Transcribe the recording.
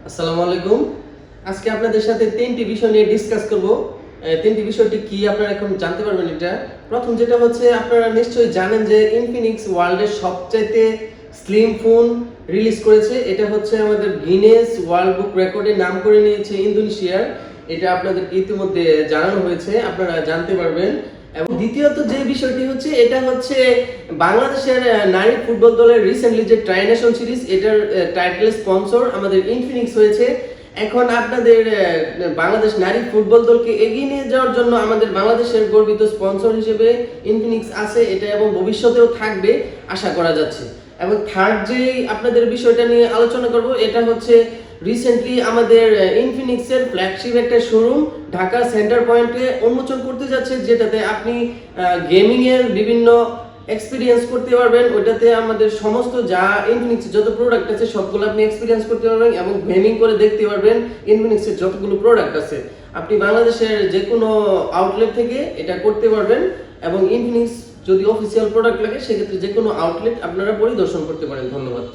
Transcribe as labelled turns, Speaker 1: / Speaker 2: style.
Speaker 1: আসসালামু আলাইকুম। আজকে আপনাদের সাথে 3টি বিষয় নিয়ে ডিসকাস করব। 3টি বিষয়টি কি আপনারা এখন জানতে পারবেন এটা। প্রথম যেটা হচ্ছে আপনারা নিশ্চয়ই জানেন যে ইনফিনিক্স ওয়ার্ল্ডের সবচাইতে স্লিম ফোন রিলিজ করেছে। এটা হচ্ছে আমাদের গিনেস ওয়ার্ল্ড বুক রেকর্ডে নাম করে নিয়েছে ইন্দোনেশিয়ার। এটা আপনাদেরকে ইতিমধ্যে জানানো হয়েছে, আপনারা জানতে পারবেন। এবং দ্বিতীয়ত যে বিষয়টি হচ্ছে এটা হচ্ছে বাংলাদেশের নারী ফুটবল দলের রিসেন্টলি যে ট্রাই নেশন সিরিজ এটার টাইটেল স্পন্সর আমাদের ইনফিনিক্স হয়েছে। এখন আপনাদের বাংলাদেশ নারী ফুটবল দলকে এগিয়ে নিয়ে যাওয়ার জন্য আমাদের বাংলাদেশের গর্বিত স্পন্সর হিসেবে ইনফিনিক্স আছে এটা, এবং ভবিষ্যতেও থাকবে আশা করা যাচ্ছে। এবং থার্ড যে আপনাদের বিষয়টা নিয়ে আলোচনা করব এটা হচ্ছে রিসেন্টলি আমাদের ইনফিনিক্সের ফ্ল্যাগশিপ একটা শোরুম ঢাকা সেন্টার পয়েন্টে উন্মোচন করতে যাচ্ছে, যেটাতে আপনি গেমিং এর বিভিন্ন এক্সপিরিয়েন্স করতে পারবেন। ওইটাতে আমাদের সমস্ত যা ইনফিনিক্সের যত প্রোডাক্ট আছে সবগুলো আপনি এক্সপিরিয়েন্স করতে পারবেন এবং গেমিং করে দেখতে পারবেন ইনফিনিক্সের যতগুলো প্রোডাক্ট আছে। আপনি বাংলাদেশের যে কোনো আউটলেট থেকে এটা করতে পারবেন, এবং ইনফিনিক্স যদি অফিসিয়াল প্রোডাক্ট লাগে সেক্ষেত্রে যে কোনো আউটলেট আপনারা পরিদর্শন করতে পারেন। ধন্যবাদ।